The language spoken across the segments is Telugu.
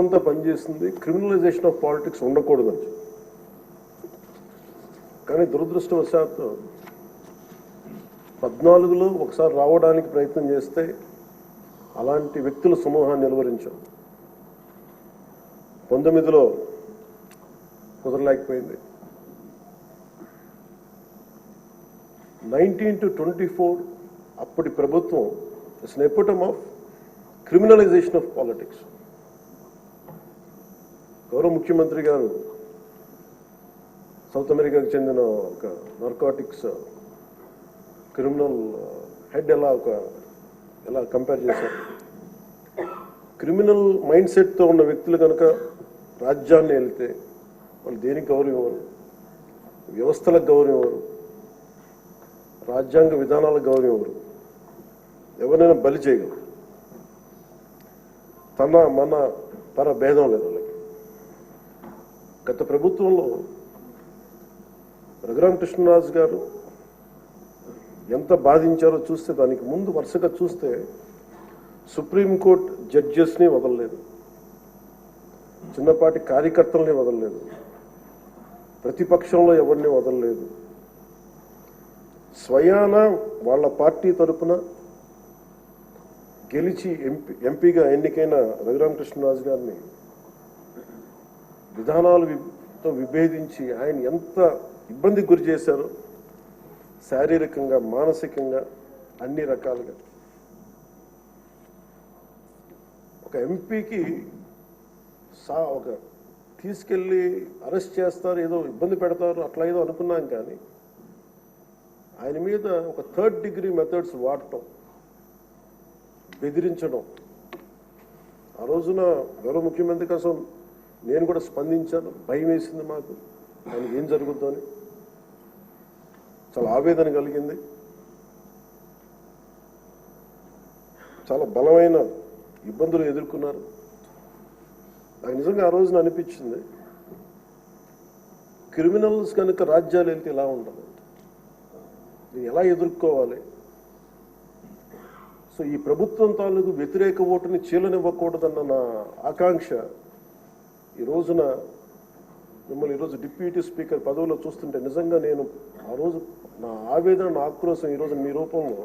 అంతా పనిచేస్తుంది క్రిమినలైజేషన్ ఆఫ్ పాలిటిక్స్ ఉండకూడదని. కానీ దురదృష్టవశాత్తు 14లో ఒకసారి రావడానికి ప్రయత్నం చేస్తే అలాంటి వ్యక్తుల సమూహాన్ని నిలువరించాం. 19లో కుదరలేకపోయింది. 19 to 24 అప్పటి ప్రభుత్వం it's an ఎపిటమ్ of criminalization of politics. గౌరవ ముఖ్యమంత్రి గారు సౌత్ అమెరికాకు చెందిన ఒక నార్కోటిక్స్ క్రిమినల్ హెడ్ ఎలా కంపేర్ చేశారు. క్రిమినల్ మైండ్ సెట్తో ఉన్న వ్యక్తులు కనుక రాజ్యాన్ని వెళ్తే వాళ్ళు దేనికి గౌరవం ఇవ్వరు, వ్యవస్థలకు గౌరవం ఇవ్వరు, రాజ్యాంగ విధానాలకు గౌరవం ఇవ్వరు, ఎవరైనా బలి చేయగలరు. మన పర భేదం లేదు వాళ్ళకి. గత ప్రభుత్వంలో రఘురామ కృష్ణరాజు గారు ఎంత బాధించారో చూస్తే, దానికి ముందు వరుసగా చూస్తే సుప్రీంకోర్టు జడ్జెస్ని వదలలేదు, చిన్నపాటి కార్యకర్తల్ని వదలలేదు, ప్రతిపక్షంలో ఎవరిని వదలలేదు. స్వయాన వాళ్ళ పార్టీ తరఫున గెలిచి ఎంపీగా ఎన్నికైన రఘురామ కృష్ణరాజు గారిని విధానాలతో విభేదించి ఆయన ఎంత ఇబ్బందికి గురి చేశారో, శారీరకంగా, మానసికంగా, అన్ని రకాలుగా. ఒక ఎంపీకి ఒక తీసుకెళ్ళి అరెస్ట్ చేస్తారు, ఏదో ఇబ్బంది పెడతారు, అట్లా ఏదో అనుకున్నాం. కానీ ఆయన మీద ఒక 3rd degree మెథడ్స్ వాడటం, బెదిరించడం. ఆ రోజున గౌరవ ముఖ్యమంత్రి కోసం నేను కూడా స్పందించాను. భయం వేసింది మాకు, ఆయనకి ఏం జరుగుద్దో అని. చాలా ఆవేదన కలిగింది. చాలా బలమైన ఇబ్బందులు ఎదుర్కొన్నారు. నాకు నిజంగా ఆ రోజున అనిపించింది, క్రిమినల్స్ కనుక రాజ్యాలు వెళ్తే ఎలా ఉండదు, ఎలా ఎదుర్కోవాలి. సో ఈ ప్రభుత్వం తాలూకు వ్యతిరేక ఓటుని చీలనివ్వకూడదన్న నా ఆకాంక్ష ఈ రోజున మిమ్మల్ని ఈరోజు డిప్యూటీ స్పీకర్ పదవిలో చూస్తుంటే నిజంగా నేను ఆ రోజు నా ఆవేదన, నా ఆక్రోశం ఈరోజు మీ రూపంలో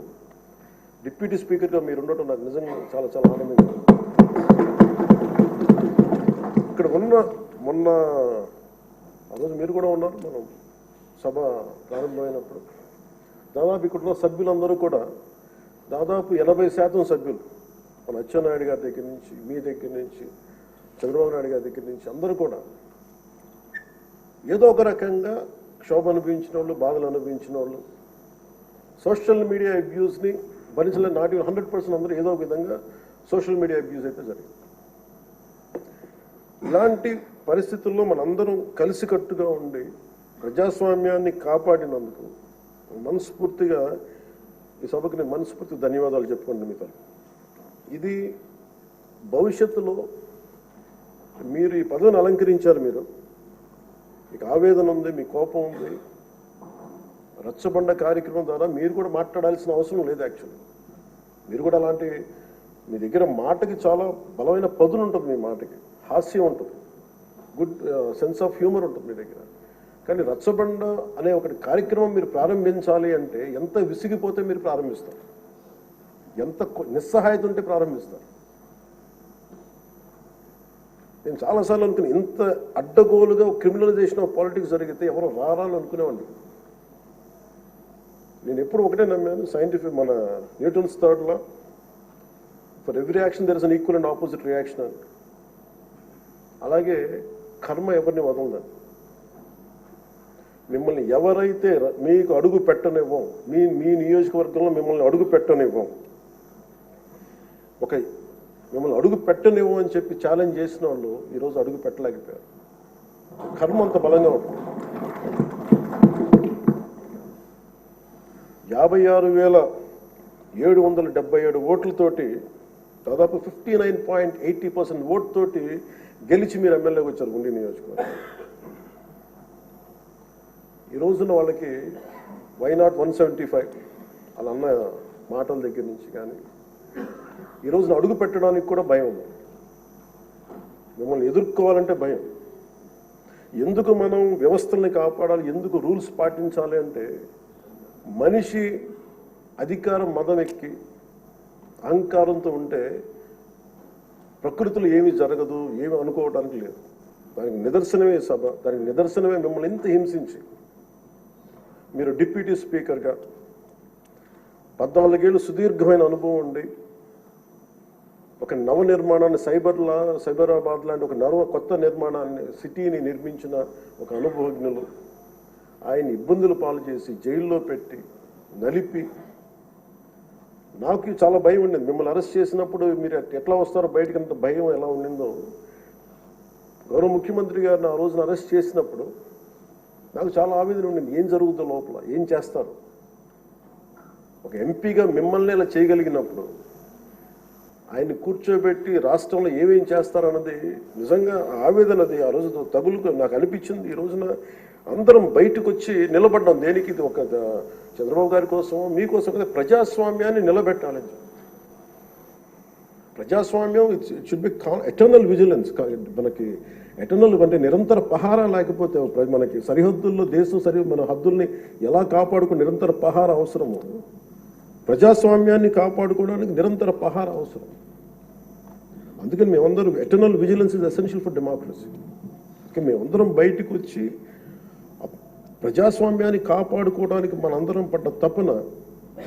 డిప్యూటీ స్పీకర్గా మీరు ఉండటం నాకు నిజంగా చాలా చాలా ఆనందంగా. ఇక్కడ మొన్న ఆ రోజు మీరు కూడా ఉన్నారు, మనం సభ ప్రారంభమైనప్పుడు. దాదాపు ఇక్కడున్న సభ్యులందరూ కూడా దాదాపు 80% సభ్యులు, మన అచ్చెన్నాయుడు గారి దగ్గర నుంచి, మీ దగ్గర నుంచి, చంద్రబాబు నాయుడు గారి దగ్గర నుంచి అందరూ కూడా ఏదో ఒక రకంగా క్షోభ అనుభవించిన వాళ్ళు, బాధలు అనుభవించిన వాళ్ళు, సోషల్ మీడియా అబ్యూస్ని భరించలేని, నాటి 100% అందరూ ఏదో ఒక విధంగా సోషల్ మీడియా అబ్యూస్ అయితే జరిగింది. ఇలాంటి పరిస్థితుల్లో మనందరం కలిసికట్టుగా ఉండి ప్రజాస్వామ్యాన్ని కాపాడినందుకు మనస్ఫూర్తిగా ఈ సభకు నేను మనస్ఫూర్తిగా ధన్యవాదాలు చెప్పుకోండి మీతో. ఇది భవిష్యత్తులో మీరు ఈ పదవిని అలంకరించారు, మీకు ఆవేదన ఉంది, మీ కోపం ఉంది. రచ్చబండ కార్యక్రమం ద్వారా మీరు కూడా మాట్లాడాల్సిన అవసరం లేదు. యాక్చువల్లీ మీరు కూడా అలాంటి, మీ దగ్గర మాటకి చాలా బలమైన పదును ఉంటుంది, మీ మాటకి హాస్యం ఉంటుంది, గుడ్ సెన్స్ ఆఫ్ హ్యూమర్ ఉంటుంది మీ దగ్గర. కానీ రచ్చబండ అనే ఒకటి కార్యక్రమం మీరు ప్రారంభించాలి అంటే ఎంత విసిగిపోతే మీరు ప్రారంభిస్తారు, ఎంత నిస్సహాయత ఉంటే ప్రారంభిస్తారు. నేను చాలాసార్లు అనుకుని, ఇంత అడ్డగోలుగా క్రిమినలైజేషన్ ఆఫ్ పాలిటిక్స్ జరిగితే ఎవరు రారాలు అనుకునేవాడిని. నేను ఎప్పుడు ఒకటే నమ్మాను, సైంటిఫిక్, మన Newton's third law, for every action there is an equal and opposite reaction అని. అలాగే కర్మ ఎవరిని వదలదని. మిమ్మల్ని ఎవరైతే మీకు అడుగు పెట్టనివ్వం, మీ నియోజకవర్గంలో మిమ్మల్ని అడుగు పెట్టనివ్వం, మిమ్మల్ని అడుగు పెట్టనివ్వం అని చెప్పి ఛాలెంజ్ చేసిన వాళ్ళు ఈరోజు అడుగు పెట్టలేకపోయారు. కర్మ అంత బలంగా ఉంటుంది. 56,777 ఓట్లతోటి, దాదాపు 59.80% ఓటుతోటి గెలిచి మీరు ఎమ్మెల్యేకి వచ్చారు గుండి నియోజకవర్గం. ఈ రోజున వాళ్ళకి వైనాట్ 175 అలా అన్న మాటల దగ్గర నుంచి కానీ ఈ రోజున అడుగు పెట్టడానికి కూడా భయం ఉంది. మిమ్మల్ని ఎదుర్కోవాలంటే భయం. ఎందుకు మనం వ్యవస్థల్ని కాపాడాలి, ఎందుకు రూల్స్ పాటించాలి అంటే మనిషి అధికారం మదం ఎక్కి అహంకారంతో ఉంటే ప్రకృతిలో ఏమీ జరగదు, ఏమి అనుకోవడానికి లేదు. దానికి నిదర్శనమే సభ, దానికి నిదర్శనమే మిమ్మల్ని ఎంత హింసించి మీరు డిప్యూటీ స్పీకర్గా 14 ఏళ్ళు సుదీర్ఘమైన అనుభవం ఉండి ఒక నవ నిర్మాణాన్ని సైబరాబాద్ లాంటి ఒక కొత్త నిర్మాణాన్ని సిటీని నిర్మించిన ఒక అనుభవజ్ఞులు ఆయన ఇబ్బందులు పాలు చేసి జైల్లో పెట్టి నలిపి, నాకు చాలా భయం ఉండింది. మిమ్మల్ని అరెస్ట్ చేసినప్పుడు మీరు ఎట్లా వస్తారో బయటకు, అంత భయం ఎలా ఉండిందో. గౌరవ ముఖ్యమంత్రి గారిని ఆ రోజున అరెస్ట్ చేసినప్పుడు నాకు చాలా ఆవేదన ఉండింది. ఏం జరుగుతుందో లోపల, ఏం చేస్తారు? ఒక ఎంపీగా మిమ్మల్ని ఇలా చేయగలిగినప్పుడు ఆయన్ని కూర్చోబెట్టి రాష్ట్రంలో ఏమేం చేస్తారన్నది నిజంగా ఆవేదనది ఆ రోజు తగులుకు నాకు అనిపించింది. ఈ రోజున అందరం బయటకు వచ్చి నిలబడ్డాం. దేనికి? ఇది ఒక చంద్రబాబు గారి కోసం, మీకోసం కదా, ప్రజాస్వామ్యాన్ని నిలబెట్టాలని. ప్రజాస్వామ్యం it should be eternal vigilance. మనకి ఎటర్నల్ అంటే నిరంతర పహారా లేకపోతే మనకి సరిహద్దుల్లో మన హద్దుల్ని ఎలా కాపాడుకుని నిరంతర పహారా అవసరము. ప్రజాస్వామ్యాన్ని కాపాడుకోవడానికి నిరంతర పహారా అవసరం. అందుకని మేమందరం eternal vigilance is essential for democracy. మేమందరం బయటకు వచ్చి ప్రజాస్వామ్యాన్ని కాపాడుకోవడానికి మనందరం పడ్డ తపన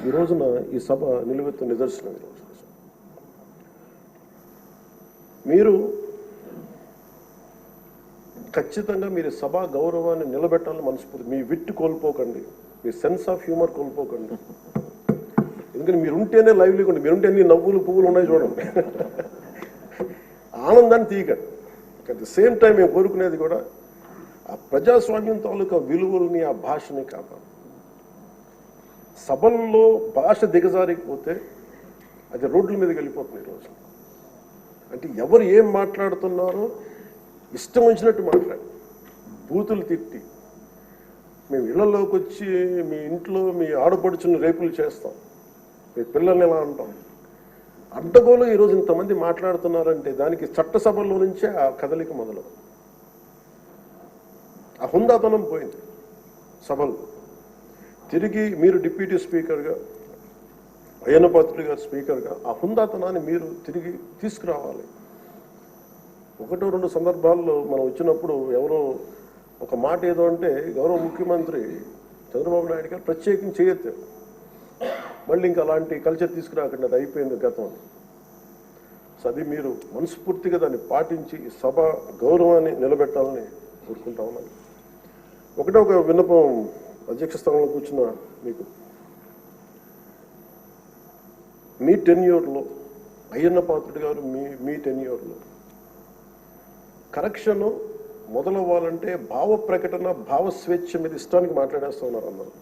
ఈ రోజున ఈ సభ నిలువెత్తు నిదర్శనం. ఈ రోజు మీరు ఖచ్చితంగా మీరు సభా గౌరవాన్ని నిలబెట్టాలని మనస్ఫూర్తి. మీ విట్టు కోల్పోకండి, మీ సెన్స్ ఆఫ్ హ్యూమర్ కోల్పోకండి. ఎందుకంటే మీరుంటేనే లైవ్లీగా ఉండి, మీరుంటే అన్ని నవ్వులు పువ్వులు ఉన్నాయి చూడండి. ఆనందాన్ని తీయకండి. అట్ ది సేమ్ టైం మేము కోరుకునేది కూడా ఆ ప్రజాస్వామ్యం తాలూకా విలువల్ని, ఆ భాషని కాపాడు. సభల్లో భాష దిగజారిపోతే అది రోడ్ల మీదకి వెళ్ళిపోతుంది ఈరోజు. అంటే ఎవరు ఏం మాట్లాడుతున్నారో ఇష్టం వచ్చినట్టు మాట్లాడి, బూతులు తిట్టి, మేము ఇళ్లలోకి వచ్చి మీ ఇంట్లో మీ ఆడపడుచుని రేపులు చేస్తాం, మీ పిల్లల్ని ఎలా అంటాం. అడ్డగోలు ఈరోజు ఇంతమంది మాట్లాడుతున్నారంటే దానికి చట్టసభల్లో నుంచే ఆ కదలిక మొదలు. ఆ హుందాతనం పోయింది సభలో. తిరిగి మీరు డిప్యూటీ స్పీకర్గా, అయ్యన్న పాత్రుడు గారు స్పీకర్గా ఆ హుందాతనాన్ని మీరు తిరిగి తీసుకురావాలి. 1-2 సందర్భాల్లో మనం వచ్చినప్పుడు ఎవరో ఒక మాట ఏదో అంటే గౌరవ ముఖ్యమంత్రి చంద్రబాబు నాయుడు గారు ప్రత్యేకించి చేయొద్దు, మళ్ళీ ఇంకా అలాంటి కల్చర్ తీసుకురాకండి, అది అయిపోయింది గతం. సో అది మీరు మనస్ఫూర్తిగా దాన్ని పాటించి సభ గౌరవాన్ని నిలబెట్టాలని కోరుకుంటా ఉన్నాను. ఒక విన్నపం అధ్యక్ష స్థానంలో కూర్చున్న మీకు, మీ టెన్యూర్లో అయ్యన్న పాత్రుడు గారు మీ టెన్యూర్లో కరెక్షన్ మొదలవ్వాలంటే భావ ప్రకటన, భావ స్వేచ్ఛ మీద ఇష్టానికి మాట్లాడేస్తూ ఉన్నారు అందరూ.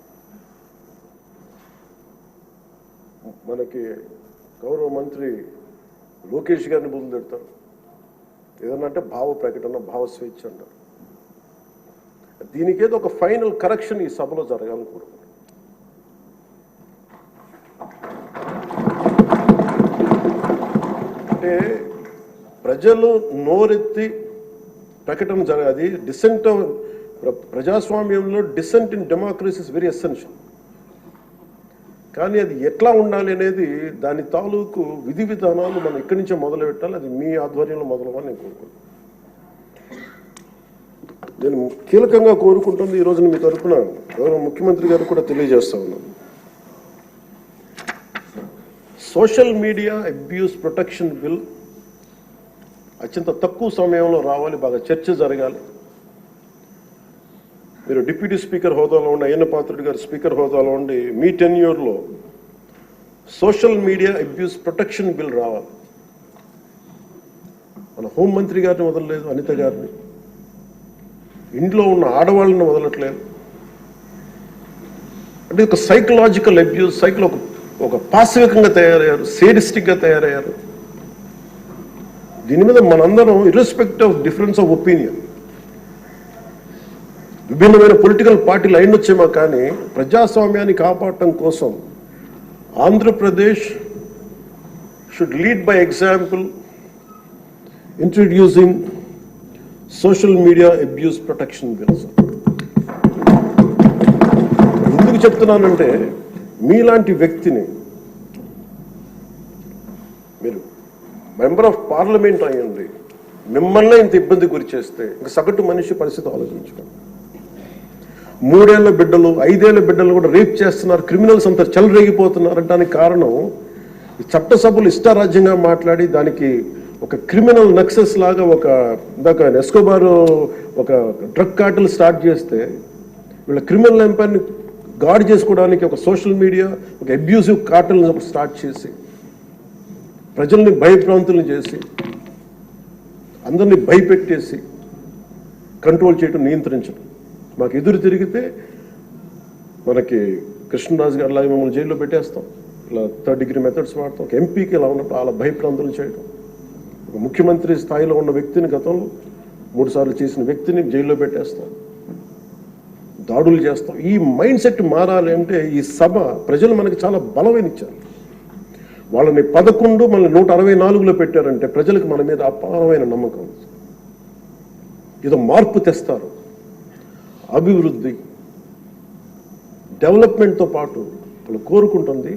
మనకి గౌరవ మంత్రి లోకేష్ గారిని బుద్ధులు తిడతారు, ఏదన్నా అంటే భావ ప్రకటన, భావ స్వేచ్ఛ అంటారు. దీనికేదో ఒక ఫైనల్ కరెక్షన్ ఈ సభలో జరగాలని కోరుకుంటున్నాను. అంటే ప్రజలు నోరెత్తి ప్రకటన జరగాలి. డిసెంట్ ప్రజాస్వామ్యంలో dissent in democracy is very essential. కానీ అది ఎట్లా ఉండాలి అనేది దాని తాలూకు విధి విధానాలు మనం ఇక్కడి నుంచే మొదలు పెట్టాలి. అది మీ ఆధ్వర్యంలో మొదలవ్వాలని నేను కోరుకుంటున్నాను. నేను కీలకంగా కోరుకుంటుంది ఈ రోజున మీ తరఫున గౌరవ ముఖ్యమంత్రి గారు కూడా తెలియజేస్తా ఉన్నాను. Social media abuse protection bill అత్యంత తక్కువ సమయంలో రావాలి, బాగా చర్చ జరగాలి. మీరు డిప్యూటీ స్పీకర్ హోదాలో ఉండి, అయ్యన్న పాత్రుడు గారు స్పీకర్ హోదాలో ఉండి మీ టెన్యూర్లో social media abuse protection bill రావాలి. మన హోంమంత్రి గారిని వదలలేదు, అనిత గారిని, ఇంట్లో ఉన్న ఆడవాళ్ళని వదలట్లేదు. అంటే ఒక సైకలాజికల్ అబ్యూస్, ఒక పాశవికంగా తయారయ్యారు, సేడిస్టిక్గా తయారయ్యారు. దీని మీద మనందరం irrespective of difference of opinion, విభిన్నమైన పొలిటికల్ పార్టీలు అయినొచ్చేమో కానీ ప్రజాస్వామ్యాన్ని కాపాడటం కోసం Andhra Pradesh should lead by example, introducing social media abuse protection bill. ఎందుకు చెప్తున్నానంటే మీలాంటి వ్యక్తిని మీరు మెంబర్ ఆఫ్ పార్లమెంట్ అయ్యండి, మిమ్మల్ని ఇంత ఇబ్బంది గురి చేస్తే ఇంక సగటు మనిషి పరిస్థితి ఆలోచించుకోండి. 3 ఏళ్ల బిడ్డలు 5 ఏళ్ల బిడ్డలు కూడా రేప్ చేస్తున్నారు, క్రిమినల్స్ అంతా చెలరేగిపోతున్నారు అంటానికి కారణం ఈ చట్టసభలు ఇష్టారాజ్యంగా మాట్లాడి దానికి ఒక క్రిమినల్ నక్సెస్ లాగా ఇందాక ఎస్కోబార్ ఒక డ్రగ్ కార్టెల్ స్టార్ట్ చేస్తే వీళ్ళ క్రిమినల్ ఎంపైర్ని గార్డ్ చేసుకోవడానికి ఒక సోషల్ మీడియా ఒక అబ్యూసివ్ కార్టెల్ స్టార్ట్ చేసి ప్రజల్ని భయభ్రాంతులను చేసి అందరినీ భయపెట్టేసి కంట్రోల్ చేయడం, నియంత్రించడం. మాకు ఎదురు తిరిగితే మనకి కృష్ణరాజు గారు లాగా మమ్మల్ని జైల్లో పెట్టేస్తాం, ఇలా 3rd degree మెథడ్స్ వాడతాం. ఒక ఎంపీకి ఇలా ఉన్నప్పుడు అలా భయప్రాంతులు చేయడం, ఒక ముఖ్యమంత్రి స్థాయిలో ఉన్న వ్యక్తిని గతంలో 3 సార్లు చేసిన వ్యక్తిని జైల్లో పెట్టేస్తాం, దాడులు చేస్తాం. ఈ మైండ్ సెట్ మారాలి అంటే ఈ సభ ప్రజలు మనకి చాలా బలమైన ఇచ్చారు. వాళ్ళని 11 మనల్ని 164లో పెట్టారంటే ప్రజలకు మన మీద అపారమైన నమ్మకం. ఏదో మార్పు తెస్తారు. అభివృద్ధి డెవలప్మెంట్తో పాటు వాళ్ళు కోరుకుంటుంది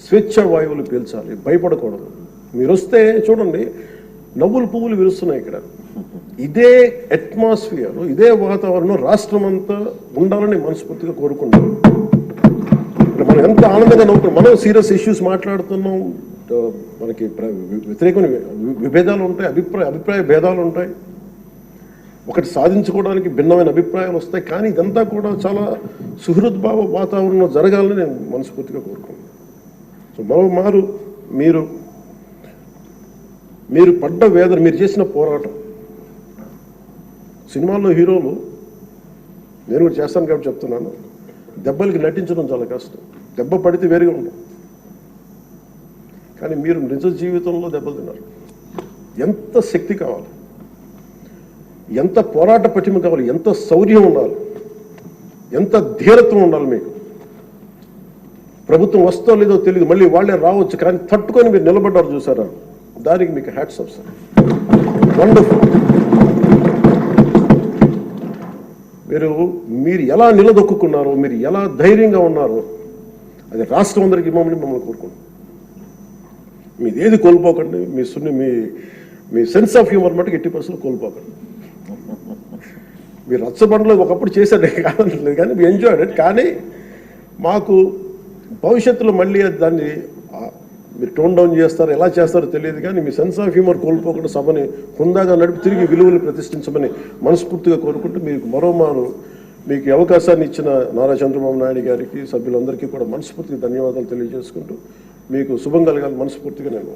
స్వేచ్ఛ వాయువులు పీల్చాలి, భయపడకూడదు. మీరు వస్తే చూడండి నవ్వులు పువ్వులు విరుస్తున్నాయి ఇక్కడ. ఇదే అట్మాస్ఫియర్, ఇదే వాతావరణం రాష్ట్రం అంతా ఉండాలని మనస్ఫూర్తిగా కోరుకుంటాం. మనం ఎంత ఆనందంగా నవ్వుతున్నాం. మనం సీరియస్ ఇష్యూస్ మాట్లాడుతున్నాం, మనకి వ్యతిరేకమైన విభేదాలు ఉంటాయి, అభిప్రాయ భేదాలు ఉంటాయి, ఒకటి సాధించుకోవడానికి భిన్నమైన అభిప్రాయాలు వస్తాయి. కానీ ఇదంతా కూడా చాలా సుహృద్భావ వాతావరణంలో జరగాలని నేను మనస్ఫూర్తిగా కోరుకున్నాను. సో మరోమారు మీరు పడ్డ వేదన, మీరు చేసిన పోరాటం, సినిమాల్లో హీరోలు, నేను కూడా చేస్తాను కాబట్టి చెప్తున్నాను, దెబ్బలకి నటించడం చాలా కష్టం. దెబ్బ పడితే వేరుగా ఉండదు. కానీ మీరు నిజ జీవితంలో దెబ్బలు తిన్నారు. ఎంత శక్తి కావాలి, ఎంత పోరాట పటిమ కావాలి, ఎంత శౌర్యం ఉండాలి, ఎంత ధీరత్వం ఉండాలి మీకు. ప్రభుత్వం వస్తో లేదో తెలియదు, మళ్ళీ వాళ్ళే రావచ్చు, కానీ తట్టుకొని మీరు నిలబడ్డారు చూసారా, దానికి మీకు హ్యాట్స్ ఆఫ్ సార్. వండర్ఫుల్. మీరు ఎలా నిలదొక్కున్నారో, మీరు ఎలా ధైర్యంగా ఉన్నారో అది రాష్ట్రం అందరికీ మమ్మల్ని కోరుకుంటున్నాం. మీది ఏది కోల్పోకండి. మీ సెన్స్ ఆఫ్ హ్యూమర్ మటుకు 80% కోల్పోకండి. మీరు రచ్చబండలో ఒకప్పుడు చేశారు కాదనలేదు, కానీ మీ ఎంజాయ్డ్ ఇట్. కానీ మాకు భవిష్యత్తులో మళ్ళీ దాన్ని మీరు టోన్ డౌన్ చేస్తారు, ఎలా చేస్తారో తెలియదు, కానీ మీ సెన్స్ ఆఫ్ హ్యూమర్ కోల్పోకుండా సభని హుందాగా నడిపి తిరిగి విలువలు ప్రతిష్ఠించమని మనస్ఫూర్తిగా కోరుకుంటూ మీకు మరోమారు మీకు అవకాశాన్ని ఇచ్చిన నారా చంద్రబాబు నాయుడు గారికి, సభ్యులందరికీ కూడా మనస్ఫూర్తిగా ధన్యవాదాలు తెలియజేసుకుంటూ మీకు శుభం కలగాలి మనస్ఫూర్తిగా నేను